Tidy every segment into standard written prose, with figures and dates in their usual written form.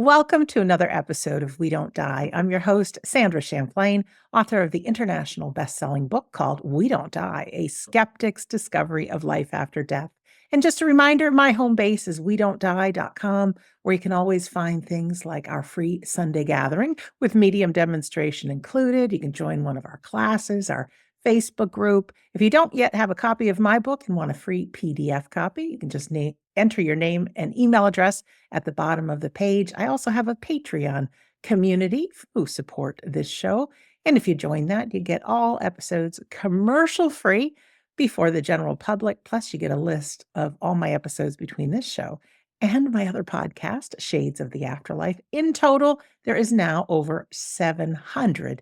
Welcome to another episode of We Don't Die. I'm your host, Sandra Champlain, author of the international best-selling book called We Don't Die, A Skeptic's Discovery of Life After Death. And just a reminder, my home base is wedon'tdie.com, where you can always find things like our free Sunday gathering with medium demonstration included. You can join one of our classes, our Facebook group. If you don't yet have a copy of my book and want a free PDF copy, you can just enter your name and email address at the bottom of the page. I also have a Patreon community who support this show. And if you join that, you get all episodes commercial free before the general public. Plus, you get a list of all my episodes between this show and my other podcast, Shades of the Afterlife. In total, there is now over 700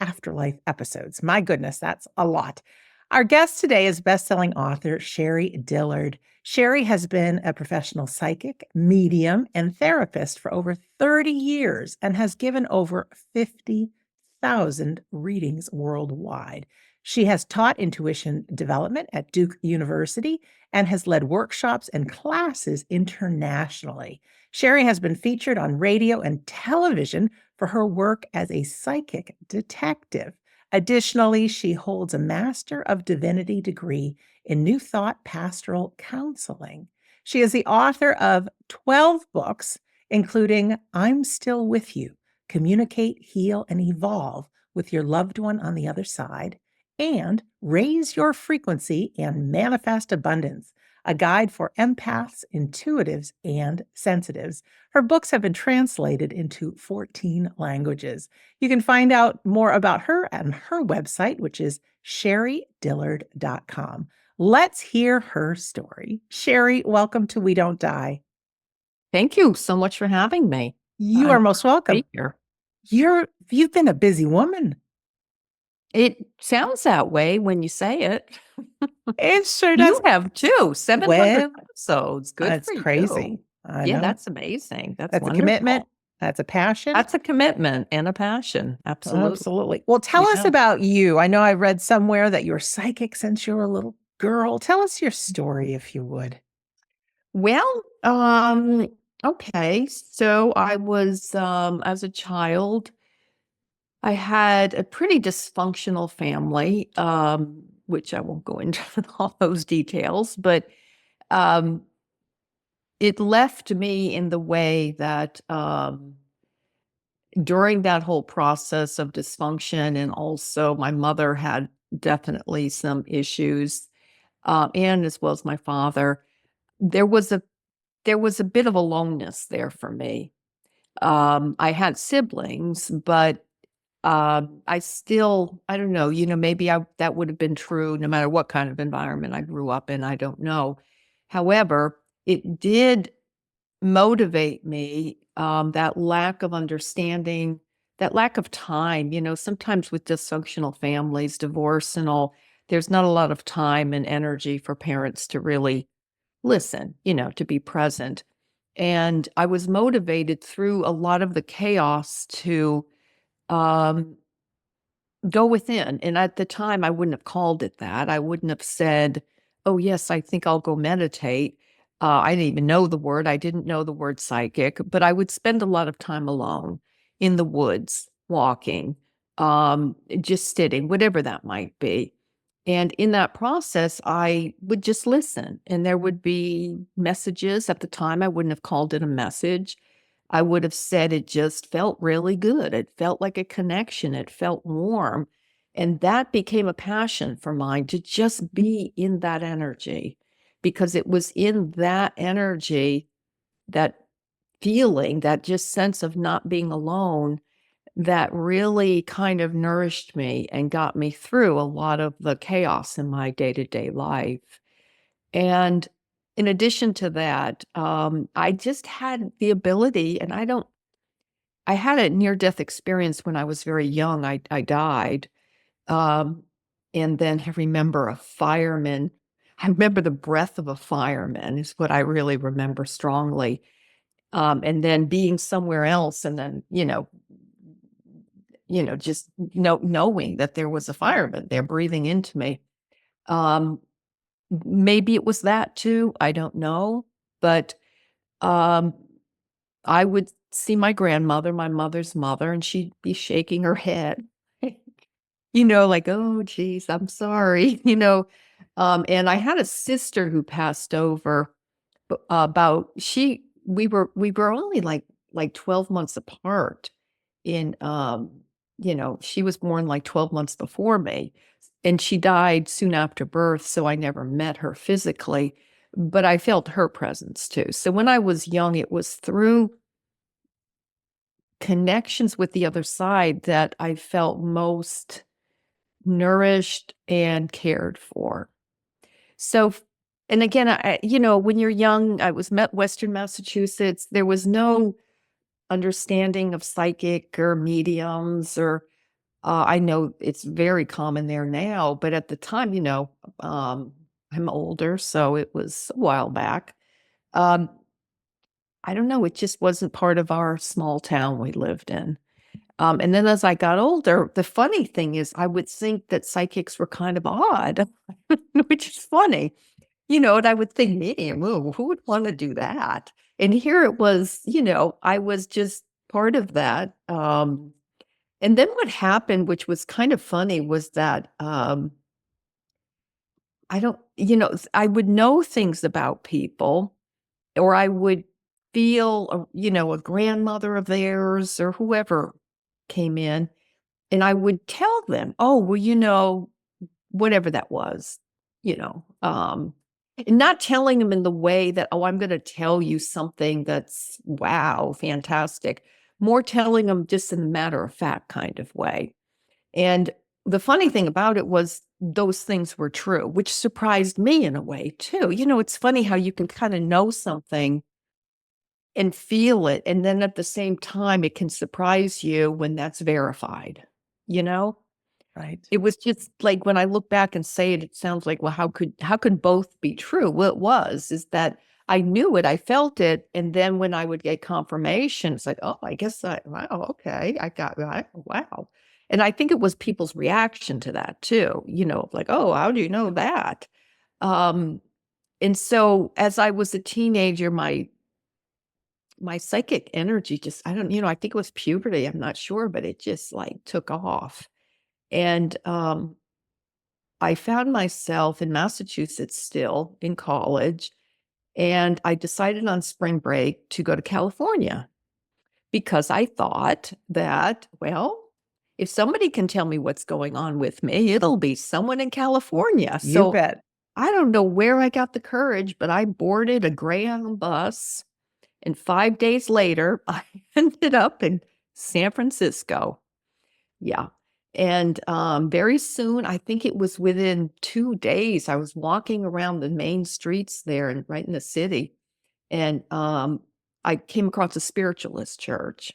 afterlife episodes. My goodness, that's a lot. Our guest today is best-selling author Sherrie Dillard. Sherrie has been a professional psychic, medium, and therapist for over 30 years and has given over 50,000 readings worldwide. She has taught intuition development at Duke University and has led workshops and classes internationally. Sherrie has been featured on radio and television for her work as a psychic detective. Additionally, she holds a Master of Divinity degree in New Thought Pastoral Counseling. She is the author of 12 books, including I'm Still With You, Communicate, Heal, and Evolve with Your Loved One on the Other Side, and Raise Your Frequency and Manifest Abundance, a guide for empaths, intuitives, and sensitives. Her books have been translated into 14 languages. You can find out more about her on her website, which is sherriedillard.com. Let's hear her story. Sherrie, welcome to We Don't Die. Thank you so much for having me. You are most welcome. Here. You've been a busy woman. It sounds that way when you say it. It sure does. You have too. 700 episodes. Good That's for crazy. you. Yeah, that's amazing. That's a wonderful. Commitment. That's a passion. That's a commitment and a passion. Absolutely. Absolutely. Well, tell us about you. I know I read somewhere that you're psychic since you were a little girl. Tell us your story, if you would. Well, okay. So I was, as a child, I had a pretty dysfunctional family, which I won't go into all those details, but it left me in the way that during that whole process of dysfunction, and also my mother had definitely some issues, and as well as my father, there was a bit of aloneness there for me. I had siblings, but I don't know, maybe that would have been true no matter what kind of environment I grew up in. I don't know. However, it did motivate me, that lack of understanding, that lack of time. Sometimes with dysfunctional families, divorce and all, there's not a lot of time and energy for parents to really listen, to be present. And I was motivated through a lot of the chaos to go within. And at the time, I wouldn't have called it that. I wouldn't have said, oh, yes, I think I'll go meditate. I didn't even know the word. I didn't know the word psychic, but I would spend a lot of time alone in the woods, walking, just sitting, whatever that might be. And in that process, I would just listen. And there would be messages. At the time, I wouldn't have called it a message. I would have said it just felt really good. It felt like a connection. It felt warm. And that became a passion for mine, to just be in that energy, because it was in that energy, that feeling, that just sense of not being alone, that really kind of nourished me and got me through a lot of the chaos in my day-to-day life. And in addition to that, I just had the ability, and I had a near-death experience when I was very young. I died. And then I remember a fireman. I remember the breath of a fireman is what I really remember strongly. And then being somewhere else, and then, just knowing that there was a fireman there breathing into me. Maybe it was that too. I don't know. But I would see my grandmother, my mother's mother, and she'd be shaking her head, like, "Oh, geez, I'm sorry," and I had a sister who passed over about we were only like 12 months apart in she was born like 12 months before me, and she died soon after birth, so I never met her physically, but I felt her presence too. So when I was young, it was through connections with the other side that I felt most nourished and cared for. So, and again, when you're young, I was met Western Massachusetts. There was no understanding of psychic or mediums, or I know it's very common there now, but at the time, I'm older, so it was a while back. Um, I don't know. It just wasn't part of our small town we lived in. And then as I got older, the funny thing is I would think that psychics were kind of odd, which is funny, and I would think, man, whoa, who would want to do that? And here it was, I was just part of that. And then what happened, which was kind of funny, was that I don't, I would know things about people, or I would feel, a grandmother of theirs or whoever came in, and I would tell them, oh, well, whatever that was, and not telling them in the way that, oh, I'm going to tell you something that's wow, fantastic. More telling them just in a matter of fact kind of way. And the funny thing about it was those things were true, which surprised me in a way too. It's funny how you can kind of know something and feel it. And then at the same time, it can surprise you when that's verified, you know? Right. It was just like when I look back and say it, it sounds like, well, how could both be true? Well, is that I knew it, I felt it, and then when I would get confirmation, it's like, oh, I guess wow, okay, I got that, wow. And I think it was people's reaction to that too, like, oh, how do you know that? Um, and so as I was a teenager, my psychic energy just, I don't, I think it was puberty, I'm not sure, but it just like took off. And I found myself in Massachusetts still in college, and I decided on spring break to go to California because I thought that, well, if somebody can tell me what's going on with me, it'll be someone in California. You So bet. I don't know where I got the courage, but I boarded a Greyhound bus, and 5 days later, I ended up in San Francisco. Yeah. And very soon, I think it was within 2 days, I was walking around the main streets there and right in the city. And I came across a spiritualist church.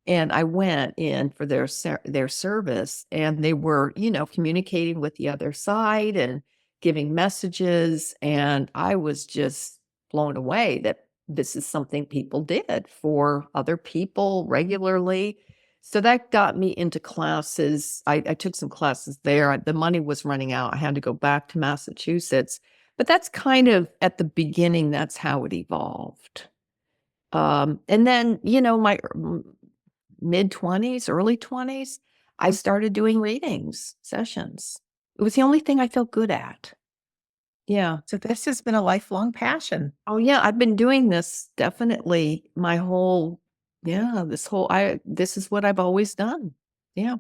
And I went in for their service, and they were, communicating with the other side and giving messages, and I was just blown away that this is something people did for other people regularly. So that got me into classes. I took some classes there. The money was running out. I had to go back to Massachusetts. But that's kind of at the beginning, that's how it evolved. And then, my mid-20s, early 20s, I started doing readings, sessions. It was the only thing I felt good at. Yeah. So this has been a lifelong passion. Oh, yeah, I've been doing this definitely my whole this is what I've always done. Yeah.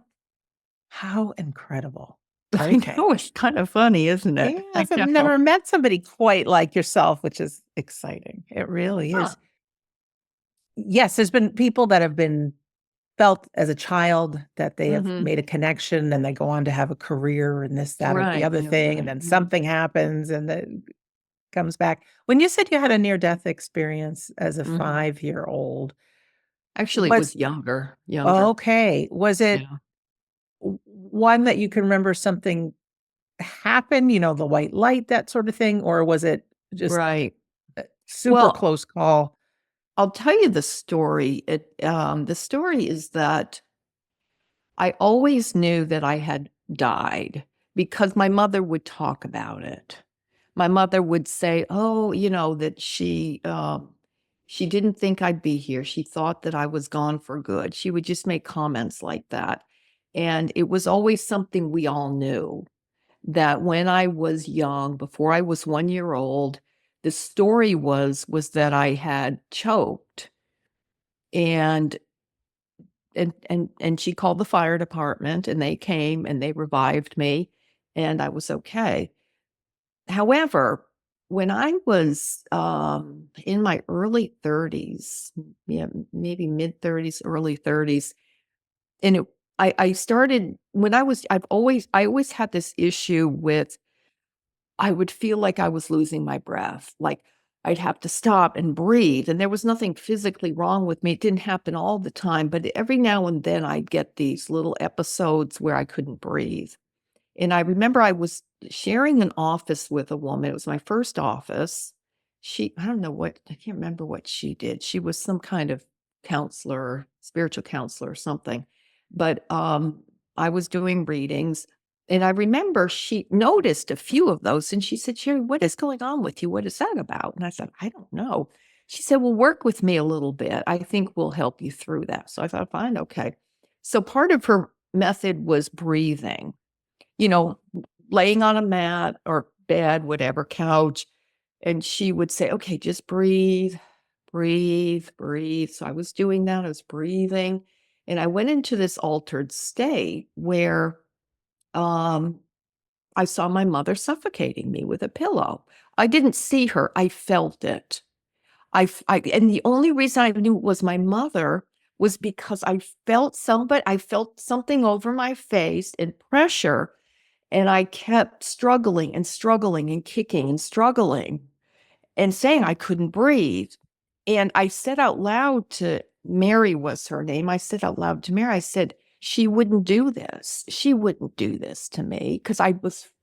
How incredible. I Okay. know, it's kind of funny, isn't it? I Yes, I've know. never met somebody quite like yourself, which is exciting. It really Huh. is. Yes, there's been people that have been felt as a child that they have Mhm. made a connection and they go on to have a career and this, that, or the Right, other yeah, thing, and right, then mhm. something happens and then comes back. When you said you had a near-death experience as a Mhm. 5-year-old, Actually, it was was younger. okay. Was it Yeah. one that you can remember something happened, the white light, that sort of thing, or was it just Right. a super Well, close call? I'll tell you the story. The story is that I always knew that I had died because my mother would talk about it. My mother would say, "Oh, that she, She didn't think I'd be here. She thought that I was gone for good. She would just make comments like that. And it was always something we all knew, that when I was young, before I was 1 year old, the story was that I had choked, and and she called the fire department, and they came and they revived me, and I was okay. However, when I was in my early 30s, yeah, maybe mid 30s, early 30s, and I started when I always had this issue with, I would feel like I was losing my breath. Like I'd have to stop and breathe. And there was nothing physically wrong with me. It didn't happen all the time, but every now and then I'd get these little episodes where I couldn't breathe. And I remember I was sharing an office with a woman. It was my first office. I don't know what, I can't remember what she did. She was some kind of counselor, spiritual counselor or something. But I was doing readings. And I remember she noticed a few of those and she said, Sherrie, what is going on with you? What is that about? And I said, I don't know. She said, well, work with me a little bit. I think we'll help you through that. So I thought, fine, okay. So part of her method was breathing, you know, laying on a mat or bed, whatever, couch. And she would say, okay, just breathe, breathe, breathe. So I was doing that. I was breathing. And I went into this altered state where I saw my mother suffocating me with a pillow. I didn't see her. I felt it. And the only reason I knew it was my mother was because I felt something over my face and pressure, and I kept struggling and struggling and kicking and struggling and saying I couldn't breathe. And I said out loud to Mary, was her name. I said out loud to Mary, I said, she wouldn't do this. She wouldn't do this to me, because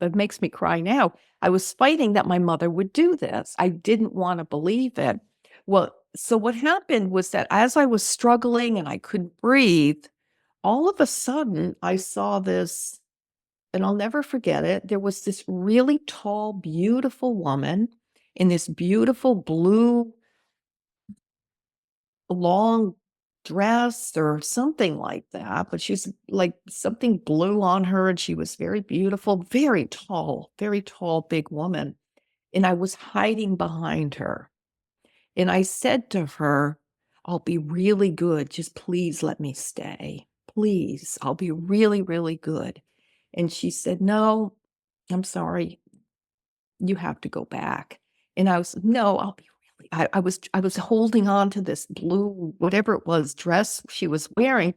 it makes me cry now. I was fighting that my mother would do this. I didn't want to believe it. Well, so what happened was that as I was struggling and I couldn't breathe, all of a sudden I saw this, and I'll never forget it. There was this really tall, beautiful woman in this beautiful blue long dress or something like that, but she's like something blue on her, and she was very beautiful, very tall, big woman. And I was hiding behind her. And I said to her, I'll be really good. Just please let me stay. Please, I'll be really, really good. And she said, no, I'm sorry. You have to go back. And I was, no, I'll be really, I was holding on to this blue, whatever it was, dress she was wearing,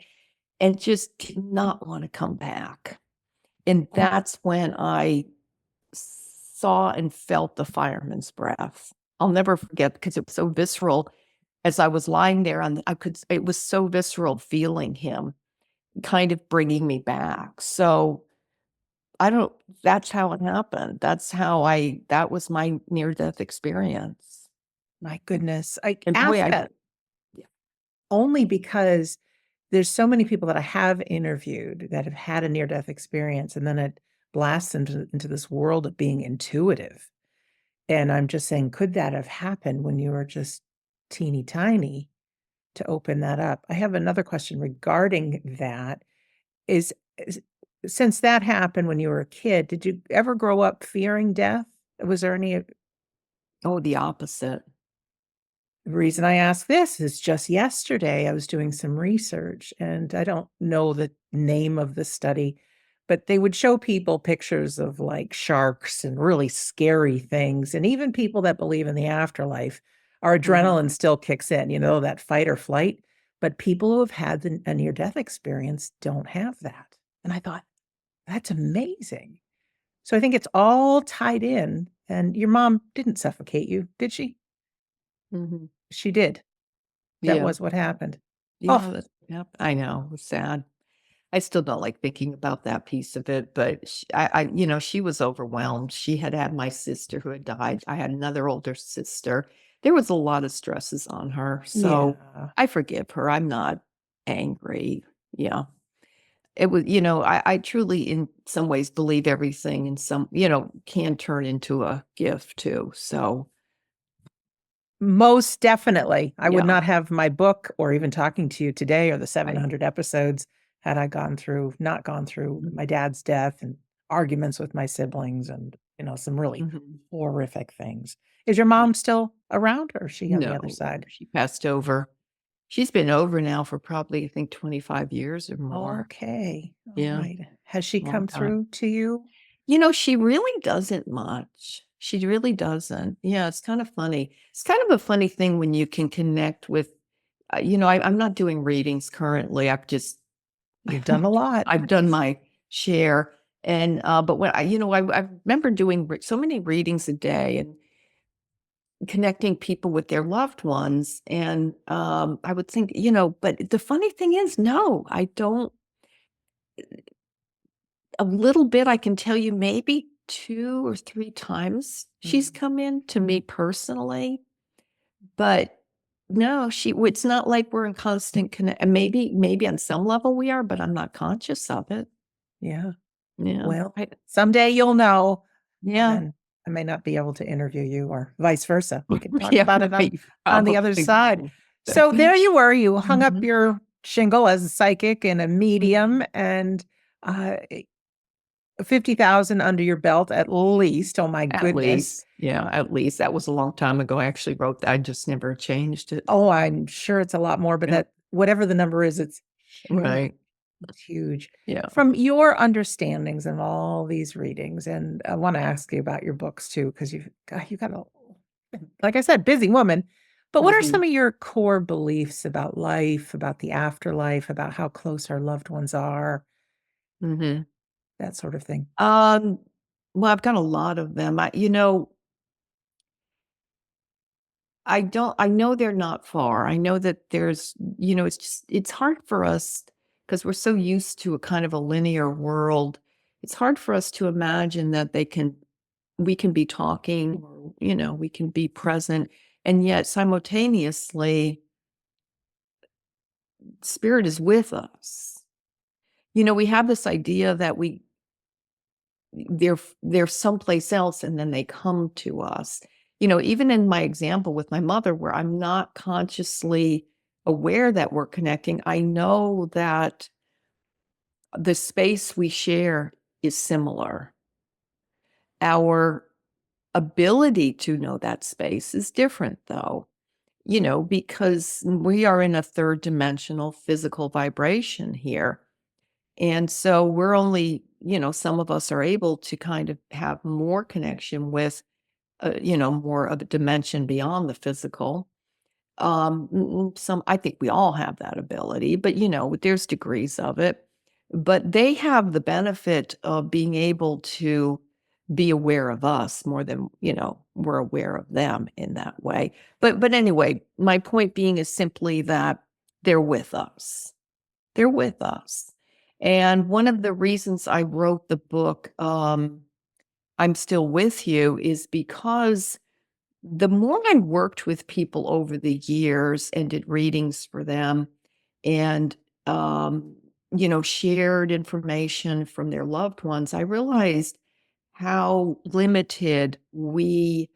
and just did not want to come back. And that's when I saw and felt the fireman's breath. I'll never forget, because it was so visceral. As I was lying there, it was so visceral feeling him kind of bringing me back. So that's how it happened. That was my near-death experience. My goodness. I And ask boy, that only because there's so many people that I have interviewed that have had a near-death experience, and then it blasts into this world of being intuitive. And I'm just saying, could that have happened when you were just teeny tiny to open that up? I have another question regarding that. Is since that happened when you were a kid, did you ever grow up fearing death? Was there any oh, the opposite. The reason I ask this is just yesterday I was doing some research, and I don't know the name of the study, but they would show people pictures of like sharks and really scary things. And even people that believe in the afterlife, our adrenaline still kicks in, that fight or flight. But people who have had a near death experience don't have that. And I thought, that's amazing. So I think it's all tied in. And your mom didn't suffocate you, did she? Mhm. She did. That Yeah. was what happened. Oh, Yeah, yep, I know, it was sad. I still don't like thinking about that piece of it, but she was overwhelmed. She had my sister who had died. I had another older sister. There was a lot of stresses on her, so yeah. I forgive her. I'm not angry. Yeah. It was, I truly, in some ways, believe everything can turn into a gift too. So, Most definitely. I would Yeah. not have my book or even talking to you today or the 700 episodes had I not gone through Mhm. my dad's death and arguments with my siblings and, some really Mhm. horrific things. Is your Yeah. mom still around or is she on the other No, side? she passed over. She's been over now for probably, I think, 25 years or more. Okay. All Yeah, right. Has she long come time. through to you? She really doesn't much. She really doesn't. Yeah, it's kind of funny. It's kind of a funny thing when you can connect with, I'm not doing readings currently. I've just, You've done a lot. I've done my share. And, but when I remember doing so many readings a day and connecting people with their loved ones. And I would think, but the funny thing is, no, I don't. A little bit, I can tell you maybe 2 or 3 times she's Mm. come in to me personally, but no, it's not like we're in constant connect maybe on some level we are, but I'm not conscious of it. Yeah. Yeah. Well, someday you'll know, and Yeah. then I may not be able to interview you or vice versa. We can talk Yeah, about it right, on the other probably side. won't. So there you were, you hung up Mhm, your shingle as a psychic and a medium mhm. and 50,000 under your belt at least. Oh my At goodness. least, yeah, at least. That was a long time ago. I actually wrote that. I just never changed it. Oh, I'm sure it's a lot more, but Yeah, that whatever the number is, it's huge. right. It's huge. Yeah. From your understandings and all these readings, and I want to ask you about your books too, because you got a, like I said, busy woman. But what are Mhm, some of your core beliefs about life, about the afterlife, about how close our loved ones are, mhm. that sort of thing? Um, well, I've got a lot of them. I know they're not far. I know that it's hard for us because we're so used to a kind of a linear world. It's hard for us to imagine that we can be talking or, we can be present. And yet simultaneously, spirit is with us. We have this idea that they're someplace else and then they come to us. Even in my example with my mother where I'm not consciously aware that we're connecting, I know that the space we share is similar. Our ability to know that space is different though, because we are in a third dimensional physical vibration here. And so we're only, some of us are able to kind of have more connection with, more of a dimension beyond the physical. I think we all have that ability, but there's degrees of it. But they have the benefit of being able to be aware of us more than, we're aware of them in that way. But anyway, my point being is simply that they're with us. They're with us. And one of the reasons I wrote the book, I'm Still With You, is because the more I worked with people over the years and did readings for them and, shared information from their loved ones, I realized how limited we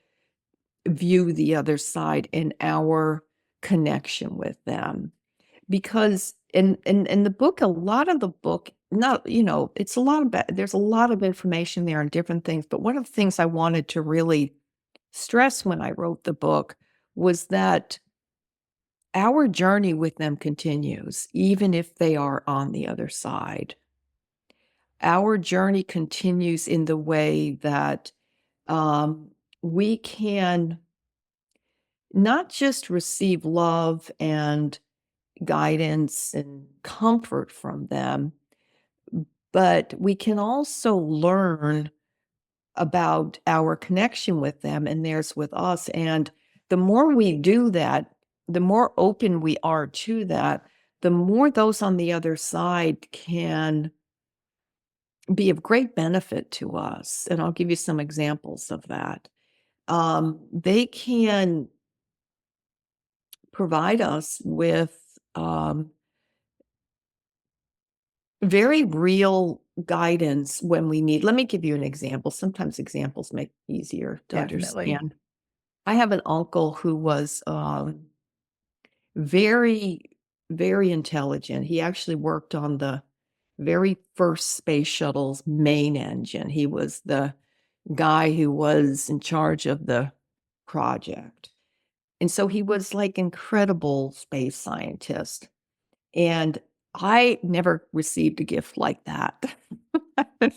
view the other side in our connection with them. Because in the book, a lot of the book, not, it's a lot of there's a lot of information there on different things. But one of the things I wanted to really stress when I wrote the book was that our journey with them continues, even if they are on the other side. Our journey continues in the way that we can not just receive love and guidance and comfort from them, but we can also learn about our connection with them and theirs with us. And the more we do that, the more open we are to that, the more those on the other side can be of great benefit to us. And I'll give you some examples of that. They can provide us with very real guidance when we need. Let me give you an example. Sometimes examples make it easier to Definitely. understand. I have an uncle who was very, very intelligent. He actually worked on the very first space shuttle's main engine. He was the guy who was in charge of the project. And so he was like incredible space scientist. And I never received a gift like that. I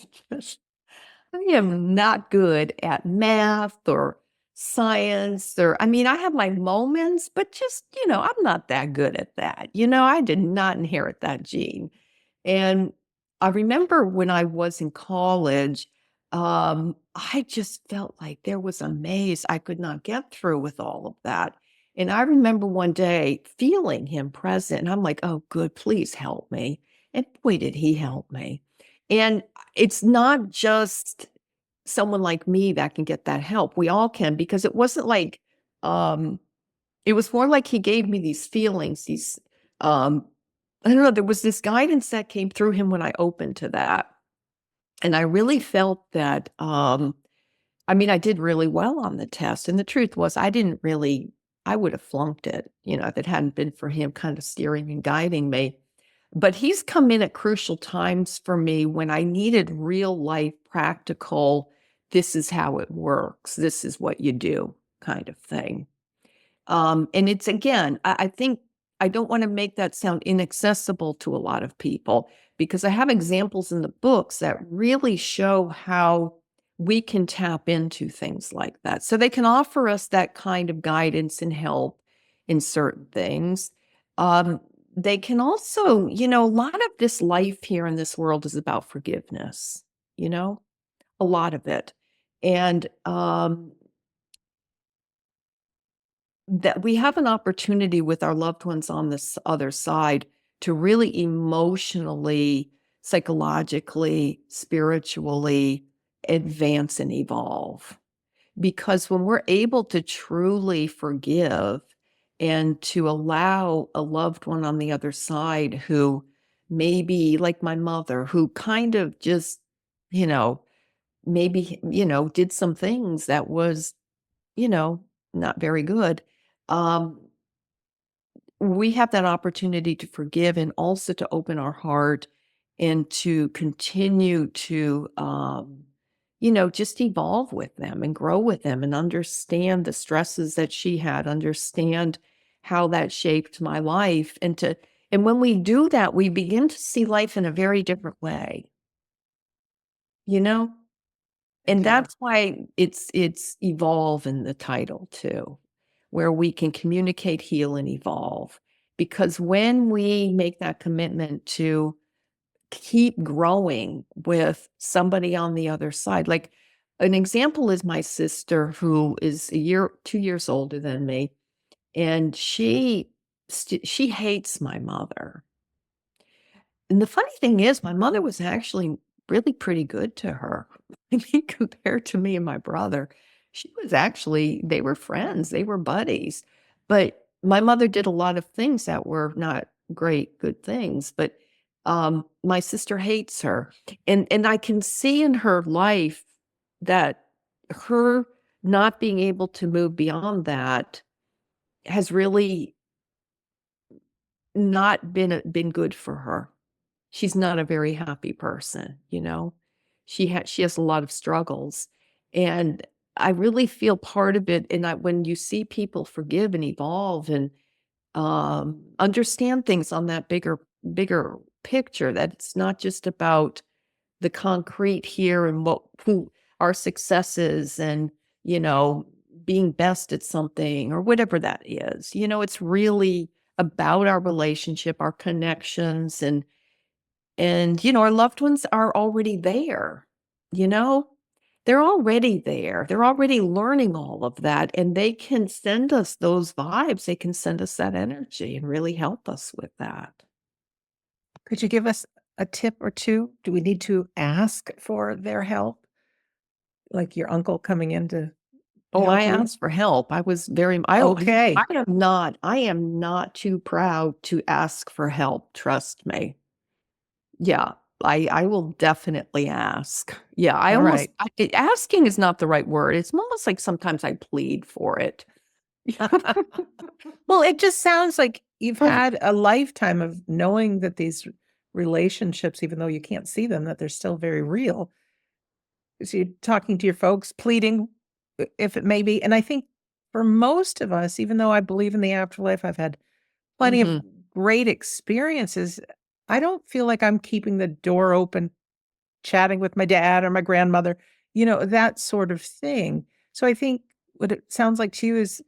am not good at math or science or I mean, I have my moments, but just, I'm not that good at that. I did not inherit that gene. And I remember when I was in college, I just felt like there was a maze I could not get through with all of that. And I remember one day feeling him present, and I'm like, oh, good, please help me. And boy, did he help me. And it's not just someone like me that can get that help. We all can, because it wasn't like, it was more like he gave me these feelings, these, I don't know, there was this guidance that came through him when I opened to that. And I really felt that, I mean, I did really well on the test. And the truth was, I would have flunked it, if it hadn't been for him kind of steering and guiding me. But he's come in at crucial times for me when I needed real life, practical, this is how it works, this is what you do kind of thing. And it's again, I think I don't want to make that sound inaccessible to a lot of people because I have examples in the books that really show how we can tap into things like that. So they can offer us that kind of guidance and help in certain things. They can also, a lot of this life here in this world is about forgiveness, a lot of it. And that we have an opportunity with our loved ones on this other side to really emotionally, psychologically, spiritually advance and evolve. Because when we're able to truly forgive and to allow a loved one on the other side who maybe like my mother, who kind of just, maybe, did some things that was, you know, not very good. Um, we have that opportunity to forgive and also to open our heart and to continue to, just evolve with them and grow with them and understand the stresses that she had, understand how that shaped my life. And when we do that, we begin to see life in a very different way, you know? And Yeah. that's why it's evolve in the title too, where we can communicate, heal, and evolve. Because when we make that commitment to keep growing with somebody on the other side, like an example is my sister who is 2 years older than me, and she hates my mother. And the funny thing is my mother was actually really pretty good to her. I mean, compared to me and my brother, they were friends, they were buddies. But my mother did a lot of things that were not great, good things. But my sister hates her. And I can see in her life that her not being able to move beyond that has really not been good for her. She's not a very happy person, you know? She has a lot of struggles, and I really feel part of it, and when you see people forgive and evolve and, understand things on that bigger picture, that it's not just about the concrete here and who our successes and, you know, being best at something or whatever that is. It's really about our relationship, our connections, and our loved ones are already there, you know? They're already there. They're already learning all of that, and they can send us those vibes. They can send us that energy and really help us with that. Could you give us a tip or two? Do we need to ask for their help? Like your uncle coming in to Oh, I help you? asked for help. I was very Okay. I am not too proud to ask for help, trust me. Yeah. I will definitely ask. Yeah, All right. asking is not the right word. It's almost like sometimes I plead for it. Well, it just sounds like you've had a lifetime of knowing that these relationships, even though you can't see them, that they're still very real. So you're talking to your folks, pleading, if it may be. And I think for most of us, even though I believe in the afterlife, I've had plenty of Mhm. great experiences. I don't feel like I'm keeping the door open, chatting with my dad or my grandmother, that sort of thing. So I think what it sounds like to you is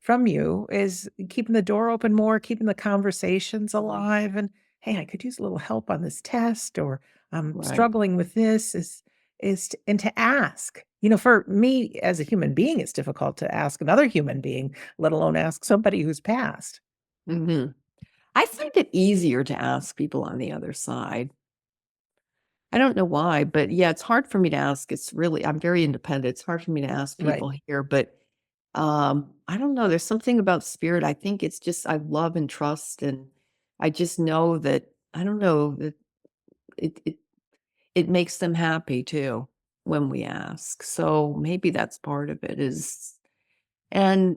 from you is keeping the door open more, keeping the conversations alive. And hey, I could use a little help on this test, or I'm Right. struggling with this and to ask. For me as a human being, it's difficult to ask another human being, let alone ask somebody who's passed. Mhm. I find it easier to ask people on the other side. I don't know why, but yeah, it's hard for me to ask. I'm very independent. It's hard for me to ask Right. people here, but I don't know. There's something about spirit. I think it's just I love and trust, and I just know that I don't know that it it it makes them happy too when we ask. So maybe that's part of it is and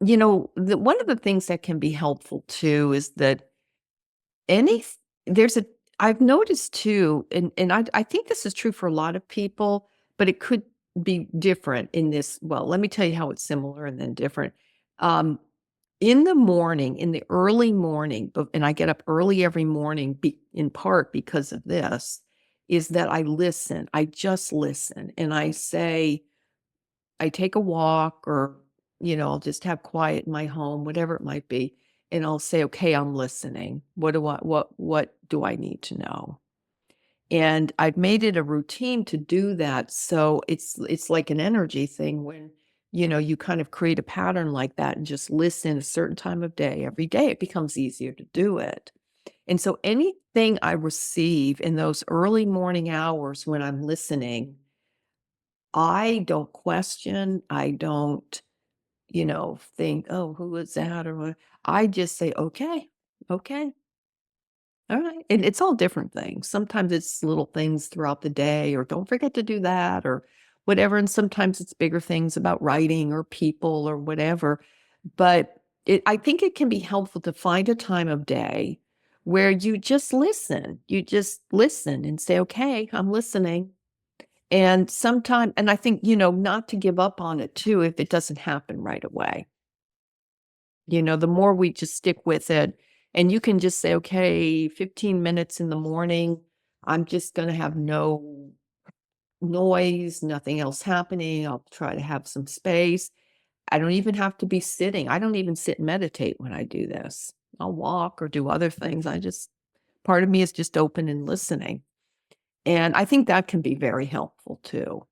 one of the things that can be helpful too is that any there's a I've noticed too, and I think this is true for a lot of people, but it could be different in this. Well, let me tell you how it's similar and then different. Um, in the morning, in the early morning, and I get up early every morning, in part because of this, is that I listen. I just listen, and I take a walk, or I'll just have quiet in my home, whatever it might be, and I'll say, "Okay, I'm listening. What do I need to know?" And I've made it a routine to do that, so it's like an energy thing when, you kind of create a pattern like that and just listen a certain time of day. Every day, it becomes easier to do it. And so anything I receive in those early morning hours when I'm listening, I don't question, I don't think, "Oh, who was that?" or what. I just say, "Okay, okay, all right." And it's all different things. Sometimes it's little things throughout the day, or don't forget to do that, or whatever. And sometimes it's bigger things about writing or people or whatever. But I think it can be helpful to find a time of day where you just listen. You just listen and say, "Okay, I'm listening." And I think, not to give up on it too if it doesn't happen right away. The more we just stick with it, and you can just say, "Okay, 15 minutes in the morning, I'm just gonna have no noise, nothing else happening. I'll try to have some space." I don't even have to be sitting. I don't even sit and meditate when I do this. I'll walk or do other things. Part of me is just open and listening. And I think that can be very helpful too.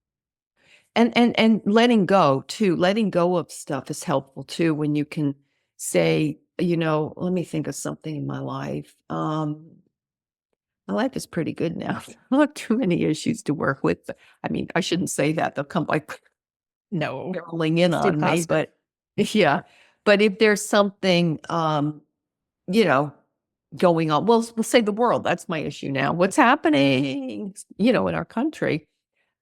And letting go too, letting go of stuff is helpful too when you can say, "Let me think of something in my life. My life is pretty good now. I don't have too many issues to work with." I mean, I shouldn't say that. They'll come like No, barreling in it's too on me, positive. but yeah. But if there's something, you know, going on, well, we'll say the world, that's my issue now. What's happening, in our country?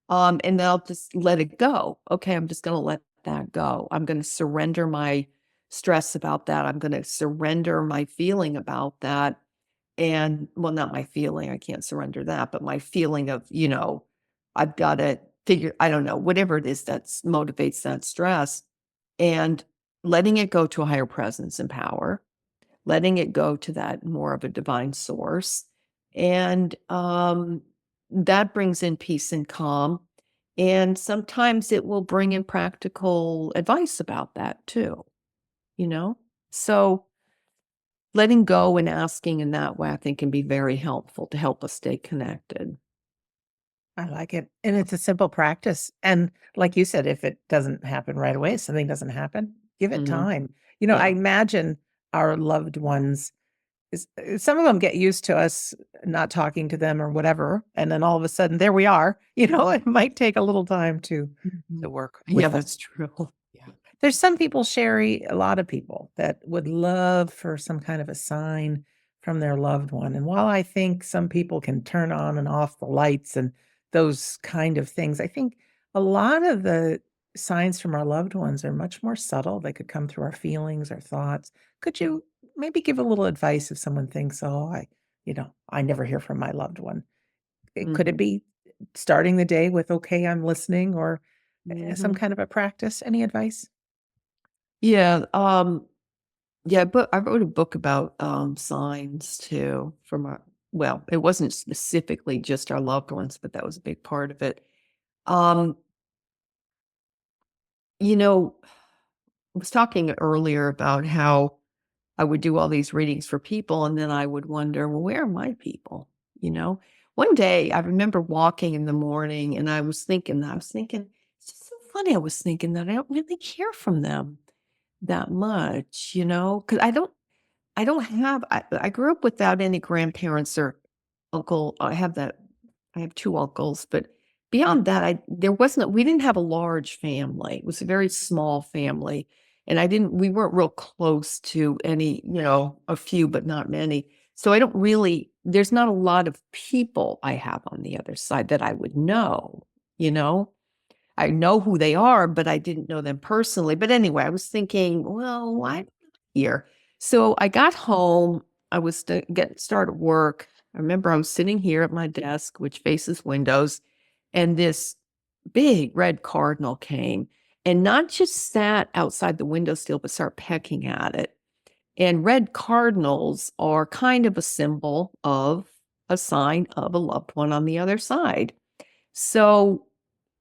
And then I'll just let it go. Okay, I'm just gonna let that go. I'm gonna surrender my stress about that. I'm gonna surrender my feeling about that. And well, not my feeling, I can't surrender that, but my feeling of, I've gotta figure, I don't know, whatever it is that motivates that stress, and letting it go to a higher presence and power, letting it go to that more of a divine source. And that brings in peace and calm. And sometimes it will bring in practical advice about that too, you know? So letting go and asking in that way, I think, can be very helpful to help us stay connected. I like it. And it's a simple practice. And like you said, if it doesn't happen right away, something doesn't happen, give it Mhm. time. I Yeah. imagine our loved ones some of them get used to us not talking to them or whatever. And then all of a sudden there we are. It might take a little time to Mhm. work Yeah, with them. that's true. Yeah. There's some people, Sherry, a lot of people that would love for some kind of a sign from their loved one. And while I think some people can turn on and off the lights and those kind of things, I think a lot of the signs from our loved ones are much more subtle. They could come through our feelings, our thoughts. Could you maybe give a little advice if someone thinks, "Oh, I never hear from my loved one." Could it Mhm. be starting the day with, "Okay, I'm listening," or some Mhm. kind of a practice? Any advice? Yeah, yeah, but I wrote a book about, signs too from our well, it wasn't specifically just our loved ones, but that was a big part of it. Um, you know, I was talking earlier about how I would do all these readings for people, and then I would wonder, well, where are my people? You know, one day I remember walking in the morning and I was thinking, it's just so funny. I was thinking that I don't really hear from them that much, because I grew up without any grandparents or uncle. I have 2 uncles, but beyond that, we didn't have a large family. It was a very small family, and we weren't real close to any, a few, but not many. So there's not a lot of people I have on the other side that I would know, you know? I know who they are, but I didn't know them personally. But anyway, I was thinking, well, why here? So I got home. I was getting started work. I remember I was sitting here at my desk, which faces windows, and this big red cardinal came and not just sat outside the window still, but started pecking at it. And red cardinals are kind of a symbol of a sign of a loved one on the other side. So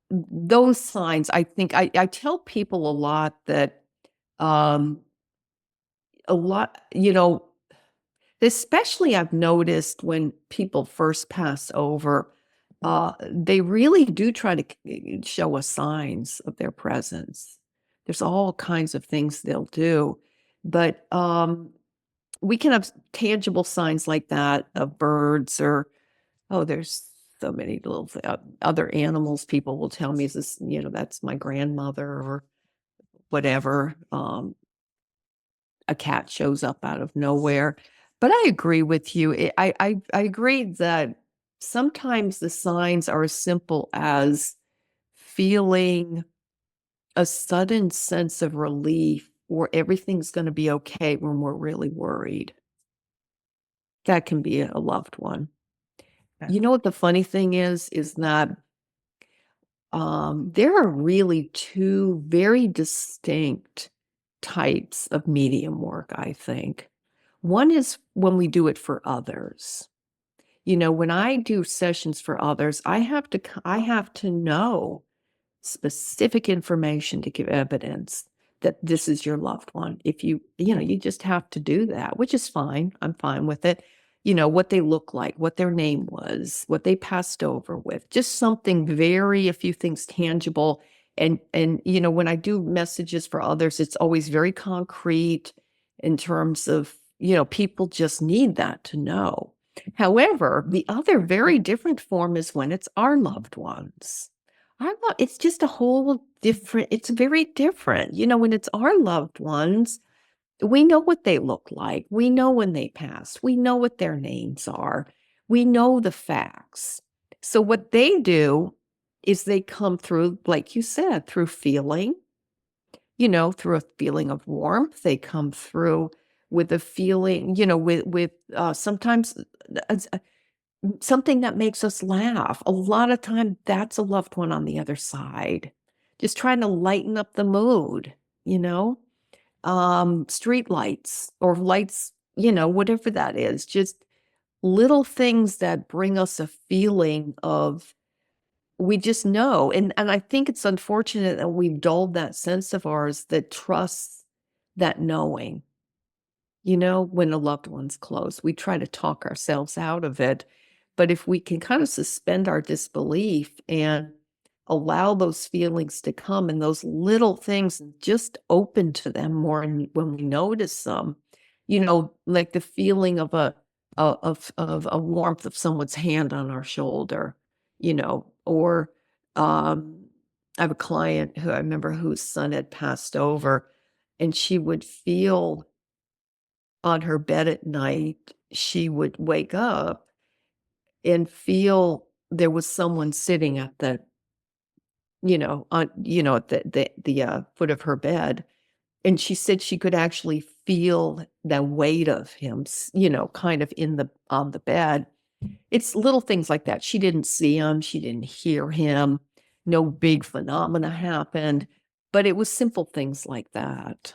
those signs, I think I tell people a lot that, um, a lot especially I've noticed when people first pass over, they really do try to show us signs of their presence. There's all kinds of things they'll do, but, we can have tangible signs like that of birds or there's so many little other animals people will tell me is this, that's my grandmother or whatever. A cat shows up out of nowhere. But I agree with you. I agree that sometimes the signs are as simple as feeling a sudden sense of relief or everything's going to be okay when we're really worried. That can be a loved one. Yeah. You know what the funny thing is that there are really two very distinct types of medium work, I think. One is when we do it for others. When I do sessions for others, I have to know specific information to give evidence that this is your loved one. If you just have to do that, which is fine. I'm fine with it. What they look like, what their name was, what they passed over with, just something a few things tangible. And when I do messages for others, it's always very concrete in terms of, people just need that to know. However, the other very different form is when it's our loved ones. It's just a whole different it's very different. When it's our loved ones, we know what they look like. We know when they passed. We know what their names are. We know the facts. So what they do is they come through, like you said, through feeling, through a feeling of warmth. They come through with a feeling, sometimes something that makes us laugh. A lot of time, that's a loved one on the other side, just trying to lighten up the mood, you know? Street lights or lights, whatever that is, just little things that bring us a feeling of we just know. And I think it's unfortunate that we've dulled that sense of ours that trusts that knowing. When a loved one's close, we try to talk ourselves out of it. But if we can kind of suspend our disbelief and allow those feelings to come and those little things, and just open to them more, and when we notice them, like the feeling of of a warmth of someone's hand on our shoulder, or I have a client who I remember whose son had passed over, and she would feel on her bed at night, she would wake up and feel there was someone sitting at the, at the foot of her bed. And she said she could actually feel the weight of him, kind of on the bed. It's little things like that. She didn't see him, she didn't hear him, no big phenomena happened, but it was simple things like that.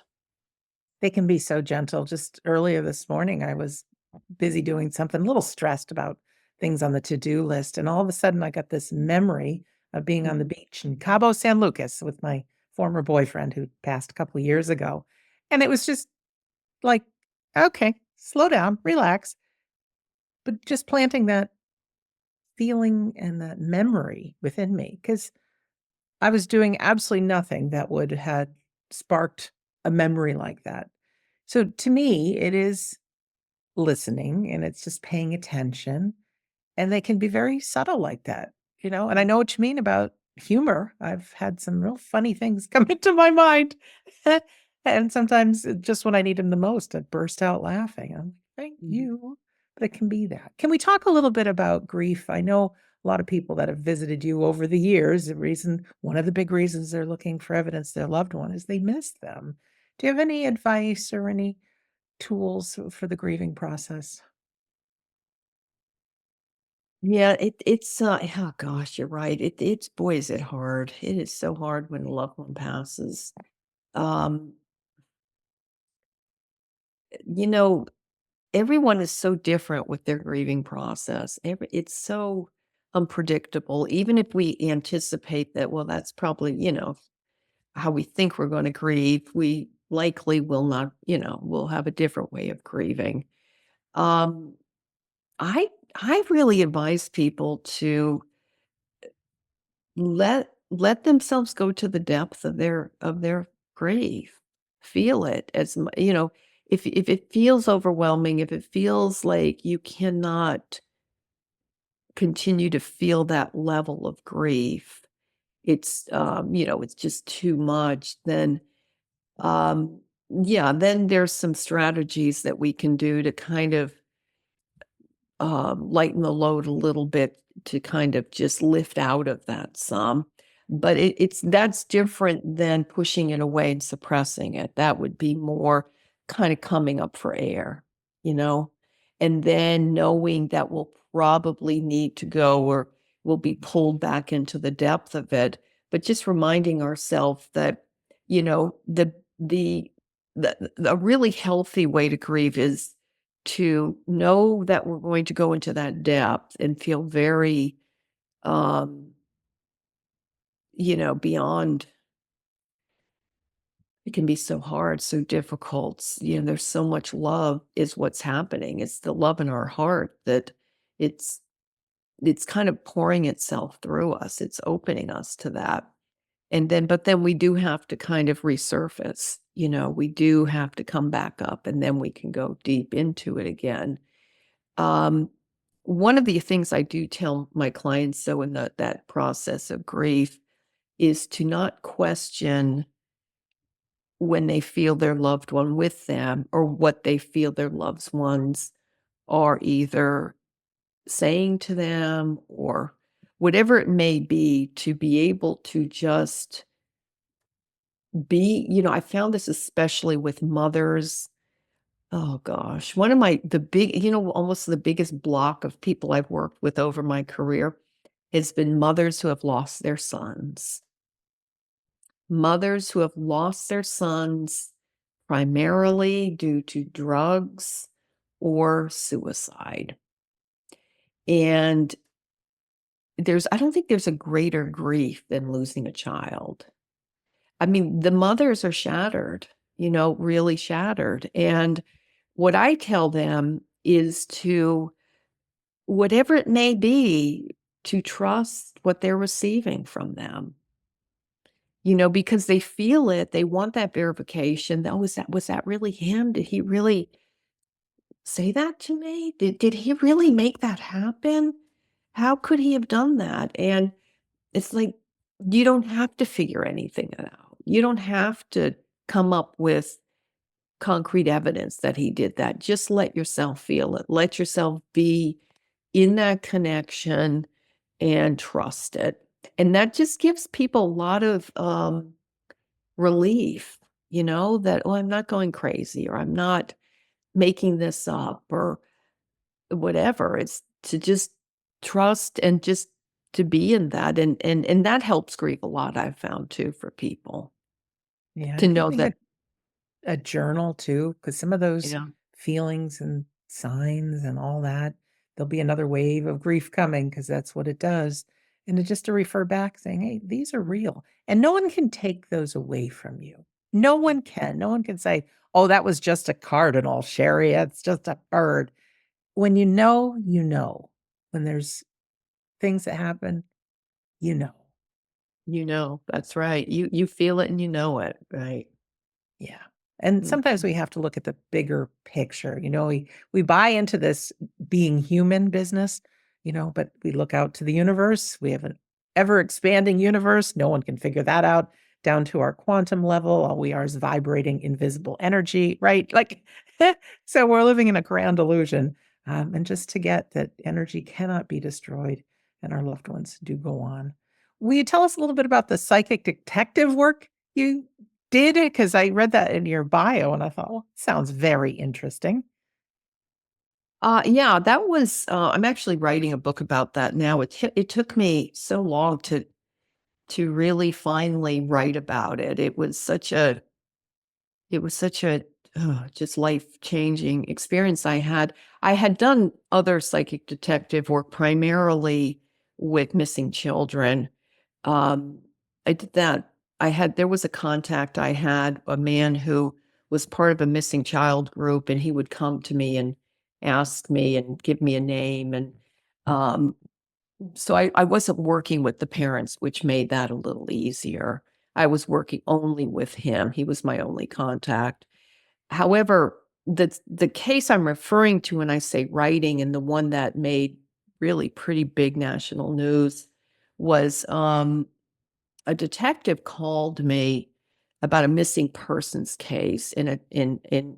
They can be so gentle. Just earlier this morning, I was busy doing something, a little stressed about things on the to-do list, and all of a sudden, I got this memory of being on the beach in Cabo San Lucas with my former boyfriend who passed a couple of years ago, and it was just like, "Okay, slow down, relax," but just planting that feeling and that memory within me, because I was doing absolutely nothing that would had sparked a memory like that. So to me, it is listening and it's just paying attention. And they can be very subtle like that, and I know what you mean about humor. I've had some real funny things come into my mind. And sometimes just when I need them the most, I burst out laughing. I'm like, thank Mhm. you. But it can be that. Can we talk a little bit about grief? I know a lot of people that have visited you over the years. One of the big reasons they're looking for evidence their loved one is they miss them. Do you have any advice or any tools for the grieving process? Yeah, oh gosh, you're right. It's boy, is it hard. It is so hard when a loved one passes. Um, you know, everyone is so different with their grieving process. It's so unpredictable. Even if we anticipate that, well, that's probably, how we think we're going to grieve, we likely will not, we'll have a different way of grieving. Um, I I really advise people to let themselves go to the depth of their grief. Feel it if it feels overwhelming, if it feels like you cannot continue to feel that level of grief, it's just too much, then um yeah, then there's some strategies that we can do to kind of lighten the load a little bit to kind of just lift out of that some. But that's different than pushing it away and suppressing it. That would be more kind of coming up for air, you know? And then knowing that we'll probably need to go or we'll be pulled back into the depth of it, but just reminding ourselves that, you know, the the really healthy way to grieve is to know that we're going to go into that depth and feel very, um, beyond. It can be so hard, so difficult. There's so much love is what's happening. It's the love in our heart that it's it's kind of pouring itself through us. It's opening us to that. But then we do have to kind of resurface. We do have to come back up and then we can go deep into it again. Um, One of the things I do tell my clients, so in that process of grief, is to not question when they feel their loved one with them or what they feel their loved ones are either saying to them or whatever it may be, to be able to just be. I found this especially with mothers. Oh gosh, one of my the big, almost the biggest block of people I've worked with over my career has been mothers who have lost their sons. Mothers who have lost their sons primarily due to drugs or suicide. And I don't think there's a greater grief than losing a child. I mean, the mothers are shattered, really shattered. And what I tell them is to, whatever it may be, to trust what they're receiving from them. Because they feel it, they want that verification. Oh, was that really him? Did he really say that to me? Did he really make that happen? How could he have done that? And it's like, you don't have to figure anything out. You don't have to come up with concrete evidence that he did that. Just let yourself feel it. Let yourself be in that connection and trust it. And that just gives people a lot of relief, that, oh, I'm not going crazy, or I'm not making this up, or whatever. It's to just trust and just to be in that. And that helps grieve a lot, I've found too, for people Yeah, to and know keeping that, a journal too, because some of those yeah, feelings and signs and all that, there'll be another wave of grief coming because that's what it does. And just to refer back saying, hey, these are real. And no one can take those away from you. No one can. No one can say, oh, that was just a cardinal, Sherrie. It's just a bird. When you know, you know. When there's things that happen, you know. that's right. You feel it and you know it, right? Yeah. And sometimes Mhm. we have to look at the bigger picture. We buy into this being human business, but we look out to the universe. We have an ever expanding universe. No one can figure that out down to our quantum level. All we are is vibrating invisible energy, right? Like, so we're living in a grand illusion. And just to get that energy cannot be destroyed and our loved ones do go on. Will you tell us a little bit about the psychic detective work you did it? Because I read that in your bio and I thought, well, sounds very interesting. Yeah, that was. I'm actually writing a book about that now. It took me so long to really finally write about it. It was such a just life-changing experience I had. I had done other psychic detective work, primarily with missing children. Um, I did that. There was a contact I had, a man who was part of a missing child group, and he would come to me and ask me and give me a name. And um, so I wasn't working with the parents, which made that a little easier. I was working only with him. He was my only contact. However, the case I'm referring to when I say writing, and the one that made really pretty big national news, was a detective called me about a missing persons case in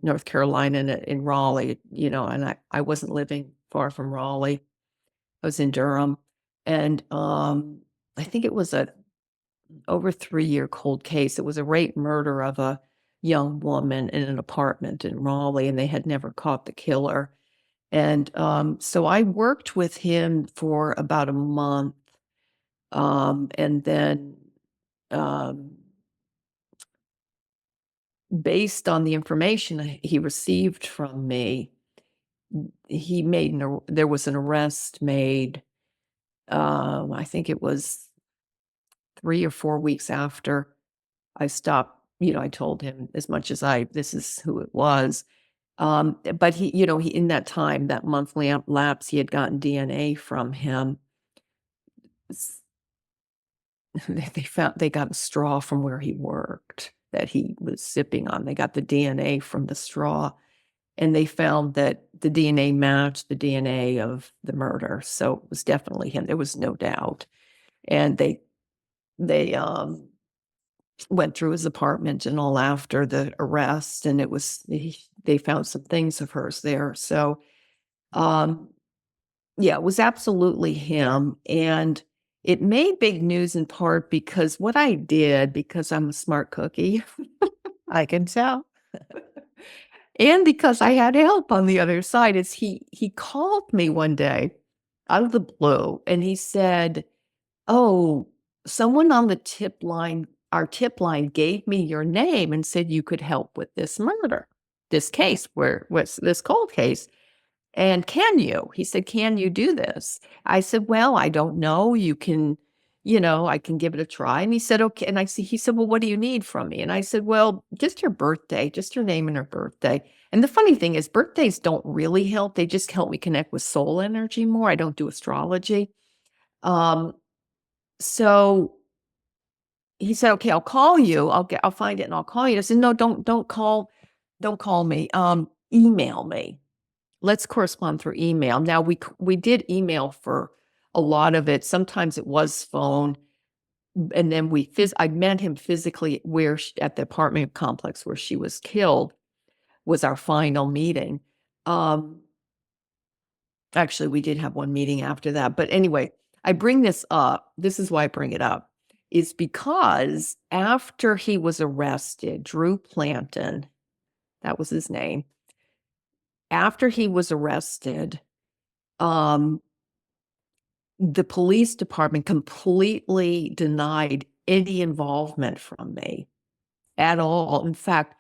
North Carolina, in Raleigh, and I wasn't living far from Raleigh. I was in Durham, and I think it was a over 3-year cold case. It was a rape murder of a young woman in an apartment in Raleigh, and they had never caught the killer. And so I worked with him for about a month, and then um, based on the information he received from me, there was an arrest made. I think it was 3 or 4 weeks after I stopped. I told him as much as this is who it was. But he in that time, that monthly lapse, he had gotten DNA from him. S- they got a straw from where he worked that he was sipping on. They got the DNA from the straw, and they found that the DNA matched the DNA of the murder. So it was definitely him. There was no doubt. And they went through his apartment and all after the arrest, and they found some things of hers there. So, um, yeah, it was absolutely him, and it made big news in part because what I did, because I'm a smart cookie, I can tell. and because I had help on the other side, is he called me one day out of the blue, and he said, "Oh, someone on the tip line our tip line gave me your name and said you could help with this case, where was this cold case. And can you?" He said, "Can you do this?" I said, "Well, I don't know. I can give it a try." And he said, "Okay." And he said, "Well, what do you need from me?" And I said, "Well, just your birthday, just your name and your birthday." And the funny thing is, birthdays don't really help. They just help me connect with soul energy more. I don't do astrology. Um, so he said, "Okay, I'll call you. I'll find it and I'll call you." I said, "No, don't call me. Email me. Let's correspond through email." Now we did email for a lot of it. Sometimes it was phone, and then I met him physically at the apartment complex where she was killed. was our final meeting. Actually, we did have one meeting after that. But anyway, I bring this up. This is why I bring it up, is because after he was arrested, Drew Planton, that was his name. After he was arrested, the police department completely denied any involvement from me at all. In fact,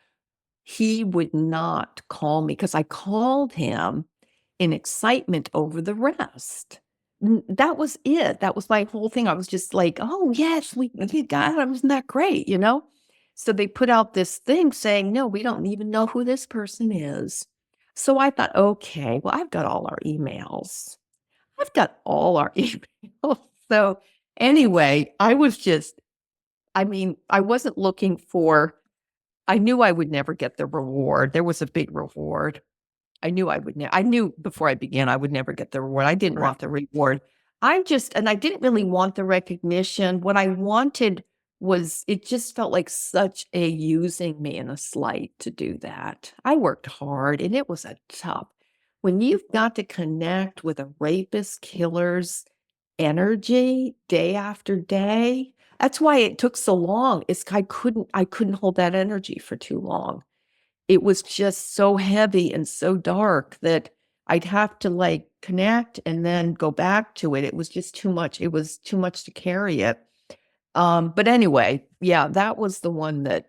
he would not call me because I called him in excitement over the rest. That was it. That was my whole thing. I was just like, oh, yes, we got him. Isn't that great? So they put out this thing saying, no, we don't even know who this person is. So I thought, okay, well, I've got all our emails. I've got all our emails. So anyway, I wasn't looking for, I knew I would never get the reward. There was a big reward. I knew I knew before I began, I would never get the reward. I didn't want the reward. I didn't really want the recognition. What I wanted was, it just felt like such a using me in a slight to do that. I worked hard and it was a tough. When you've got to connect with a rapist killer's energy day after day, that's why it took so long. I couldn't hold that energy for too long. It was just so heavy and so dark that I'd have to connect and then go back to it. It was just too much. It was too much to carry it. But anyway, yeah, that was the one that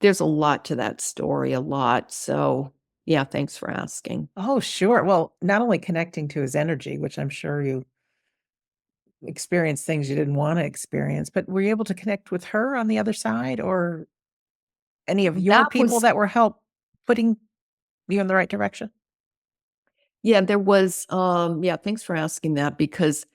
there's a lot to that story, a lot. So yeah, thanks for asking. Oh, sure. Well, not only connecting to his energy, which I'm sure you experienced things you didn't want to experience, but were you able to connect with her on the other side, or any of your people that were help putting you in the right direction? Yeah, there was, thanks for asking that, because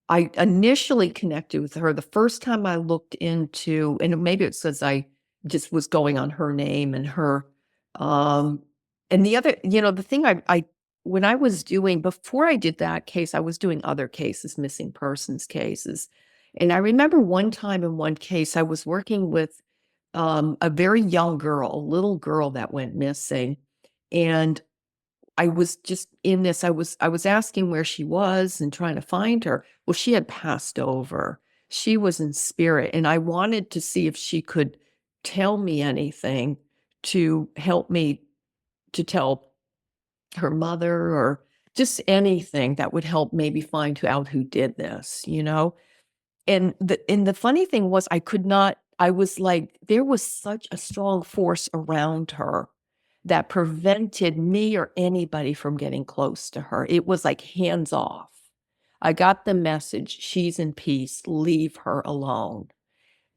I initially connected with her the first time I looked into, and maybe it's because I just was going on her name and her, and the other, the thing when I was doing, before I did that case, I was doing other cases, missing persons cases. And I remember one time in one case, I was working with a very young girl, a little girl that went missing. And I was just in this, I was asking where she was and trying to find her. Well, she had passed over. She was in spirit, and I wanted to see if she could tell me anything to help me to tell her mother, or just anything that would help maybe find out who did this, And the funny thing was, I was like, there was such a strong force around her that prevented me or anybody from getting close to her. It was like hands off. I got the message, she's in peace, leave her alone.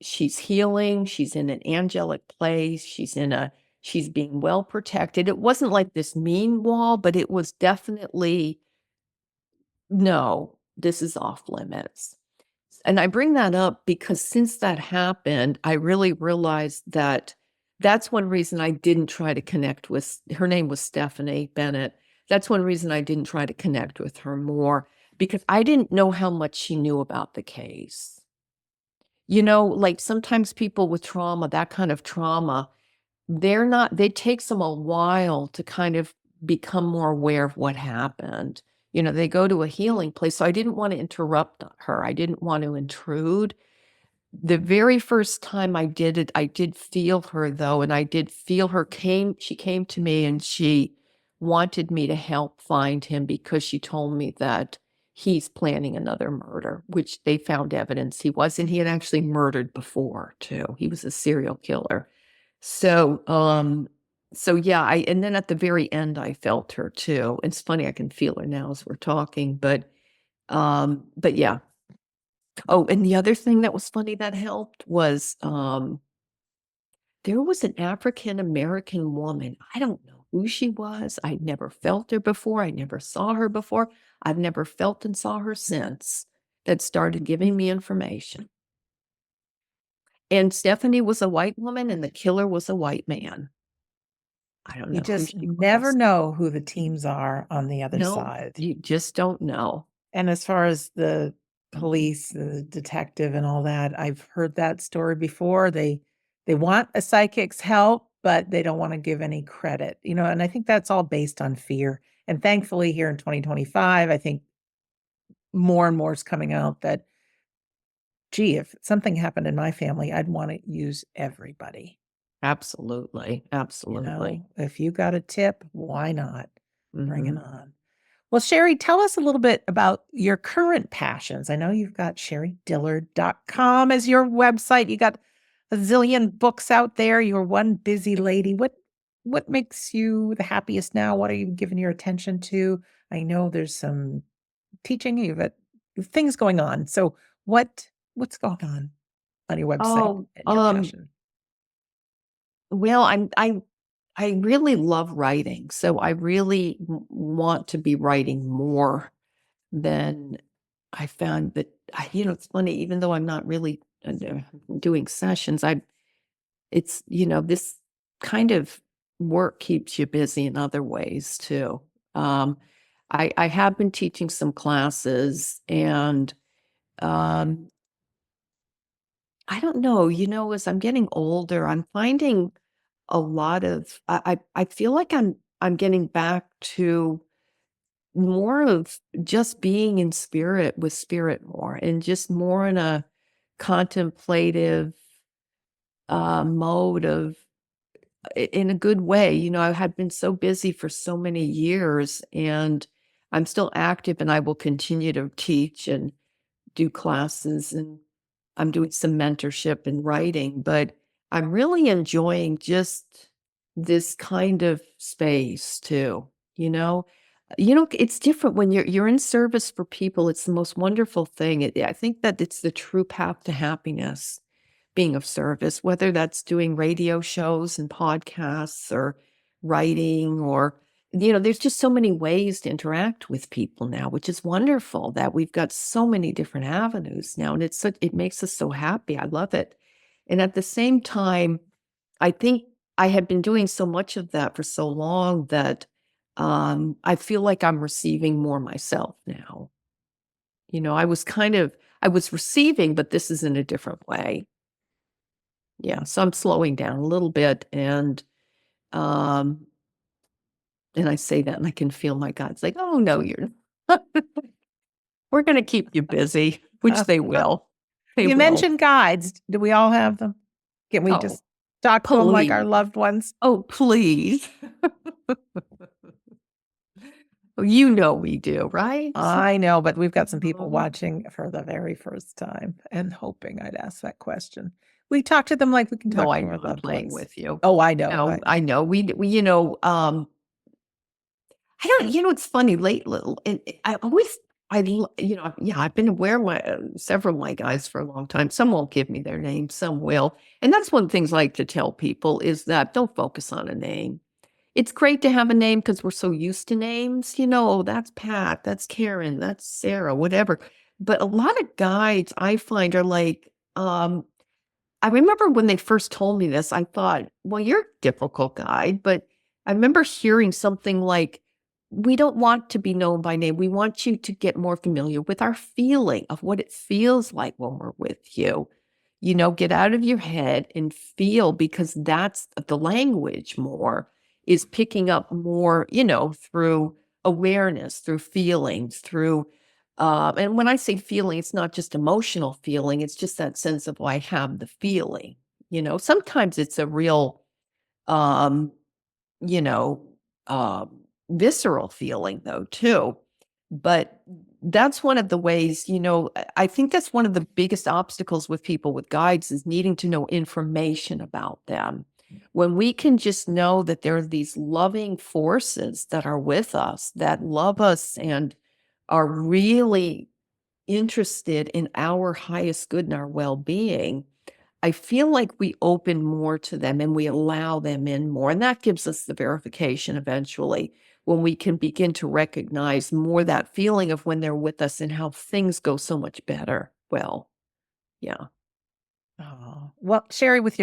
She's healing, she's in an angelic place, she's being well protected. It wasn't like this mean wall, but it was definitely, no, this is off limits. And I bring that up because since that happened, I really realized that that's one reason I didn't try to connect with, her name was Stephanie Bennett. That's one reason I didn't try to connect with her more, because I didn't know how much she knew about the case. Like sometimes people with trauma, that kind of trauma, it takes them a while to kind of become more aware of what happened. They go to a healing place. So I didn't want to interrupt her. I didn't want to intrude. The very first time I did it, I did feel her though. And I did feel her she came to me and she wanted me to help find him because she told me that he's planning another murder, which they found evidence he was, and he had actually murdered before too. He was a serial killer. So, yeah, and then at the very end, I felt her too. It's funny, I can feel her now as we're talking, but yeah. Oh, and the other thing that was funny that helped was, there was an African American woman. I don't know who she was. I'd never felt her before. I never saw her before. I've never felt and saw her since, that started giving me information. And Stephanie was a white woman and the killer was a white man. I don't know. You just never know who the teams are on the other side. You just don't know. And as far as the police, the detective and all that, I've heard that story before. They want a psychic's help, but they don't want to give any credit, and I think that's all based on fear. And thankfully, here in 2025, I think more and more is coming out that, gee, if something happened in my family, I'd want to use everybody. Absolutely. Absolutely. If you got a tip, why not? Bring it Hmm. on. Well, Sherrie, tell us a little bit about your current passions. I know you've got sherriedillard.com as your website. You got a zillion books out there. You're one busy lady. What makes you the happiest now? What are you giving your attention to? I know there's some teaching, you've got things going on. So what's going on your website Oh, and your passion? well, I really love writing, so I really want to be writing more than I found that. It's funny. Even though I'm not really doing sessions, this kind of work keeps you busy in other ways too. Um, I have been teaching some classes, and um, I don't know. As I'm getting older, I'm finding a lot of I feel like I'm getting back to more of just being in spirit with spirit more, and just more in a contemplative mode of in a good way. I had been so busy for so many years, and I'm still active, and I will continue to teach and do classes, and I'm doing some mentorship and writing, but I'm really enjoying just this kind of space too, you know? It's different when you're in service for people. It's the most wonderful thing. I think that it's the true path to happiness, being of service, whether that's doing radio shows and podcasts or writing or there's just so many ways to interact with people now, which is wonderful that we've got so many different avenues now. And it makes us so happy. I love it. And at the same time, I think I had been doing so much of that for so long that I feel like I'm receiving more myself now. I was receiving, but this is in a different way. Yeah. So I'm slowing down a little bit, um, and I say that and I can feel my God's like, "Oh, no, you're not. We're gonna keep you busy," which they will. They You will. mentioned guides. Do we all have them? Can we Oh, just talk to them like our please. loved ones? Oh, please. Oh, you know we do, right? I know, but we've got some people Mhm. watching for the very first time and hoping I'd ask that question. We talk to them like we can No, talk I to know our I'm loved playing ones. with you. Oh, I know. No, I know. We I don't it's funny, I always yeah, I've been aware of several of my guys for a long time. Some won't give me their name, some will. And that's one of the things I like to tell people is that don't focus on a name. It's great to have a name because we're so used to names, oh, that's Pat, that's Karen, that's Sarah, whatever. But a lot of guides I find are like, I remember when they first told me this, I thought, well, you're a difficult guy. But I remember hearing something like, we don't want to be known by name. We want you to get more familiar with our feeling of what it feels like when we're with you. Get out of your head and feel, because that's the language more is picking up more, through awareness, through feelings, through and when I say feeling, it's not just emotional feeling, it's just that sense of, well, I have the feeling. Sometimes it's a real, um, you know, um, visceral feeling, though, too. But that's one of the ways, I think that's one of the biggest obstacles with people with guides is needing to know information about them. When we can just know that there are these loving forces that are with us, that love us and are really interested in our highest good and our well-being, I feel like we open more to them and we allow them in more. And that gives us the verification eventually when we can begin to recognize more that feeling of when they're with us and how things go so much better. Well, yeah. Oh, well, Sherrie, with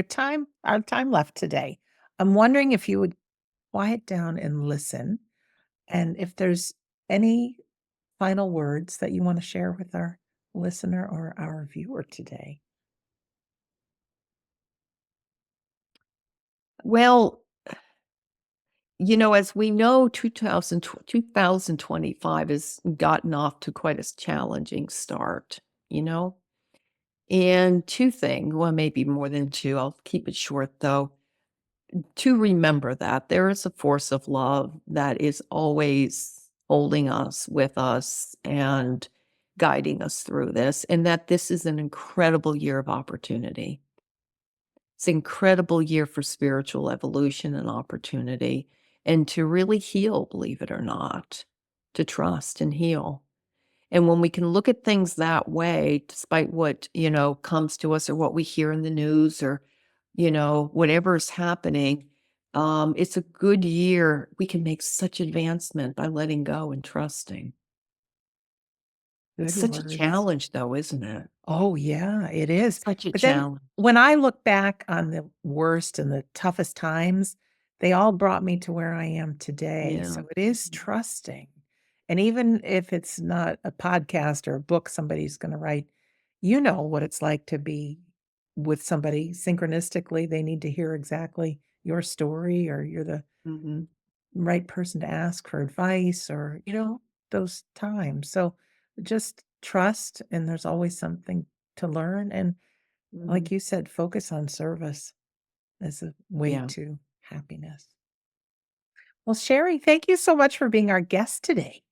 our time left today, I'm wondering if you would quiet down and listen. And if there's any final words that you want to share with our listener or our viewer today. Well, as we know, 2025 has gotten off to quite a challenging start, you know? And two things, well, maybe more than two, I'll keep it short though, to remember that there is a force of love that is always holding us, with us, and guiding us through this, and that this is an incredible year of opportunity. It's an incredible year for spiritual evolution and opportunity, and to really heal, believe it or not, to trust and heal. And when we can look at things that way, despite what, comes to us or what we hear in the news or, whatever's happening, it's a good year. We can make such advancement by letting go and trusting. It's Good such a words. challenge though, isn't it? Oh, yeah, it is. Such a But then challenge. when I look back on the worst and the toughest times, they all brought me to where I am today. Yeah. So it is trusting. And even if it's not a podcast or a book somebody's going to write, you know what it's like to be with somebody synchronistically. They need to hear exactly your story, or you're the Mhm. right person to ask for advice, or, those times. So just trust, and there's always something to learn. And like Mhm. you said, focus on service as a way Yeah. to happiness. Well, Sherry, thank you so much for being our guest today.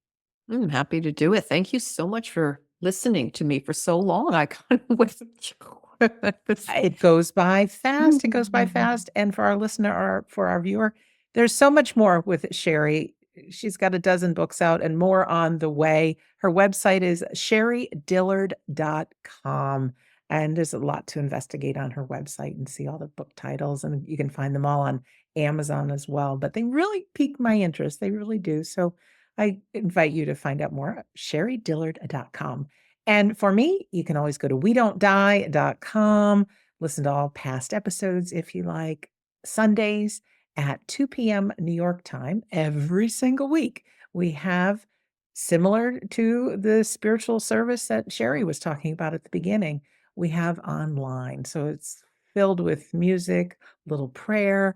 I'm happy to do it. Thank you so much for listening to me for so long. I kind of wasn't sure. It goes by fast. It goes by fast. And for our listener, or for our viewer, there's so much more with Sherry. She's got a dozen books out and more on the way. Her website is sherriedillard.com. And there's a lot to investigate on her website and see all the book titles. And you can find them all on Amazon as well. But they really pique my interest. They really do. So I invite you to find out more at sherriedillard.com. And for me, you can always go to we-don't-die.com, listen to all past episodes if you like. Sundays at 2 p.m. New York time every single week. We have, similar to the spiritual service that Sherry was talking about at the beginning, we have online. So it's filled with music, little prayer,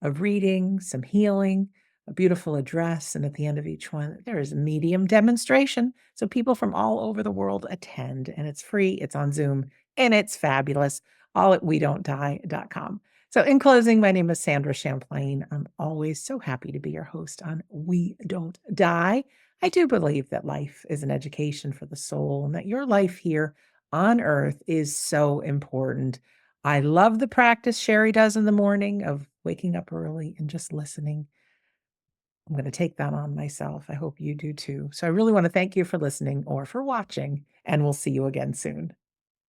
a reading, some healing, a beautiful address, and at the end of each one, there is a medium demonstration. So people from all over the world attend, and it's free, it's on Zoom, and it's fabulous. All at we-don't-die.com. So, in closing, my name is Sandra Champlain. I'm always so happy to be your host on We Don't Die. I do believe that life is an education for the soul, and that your life here on earth is so important. I love the practice Sherry does in the morning of waking up early and just listening. I'm going to take that on myself. I hope you do too. So I really want to thank you for listening or for watching, and we'll see you again soon.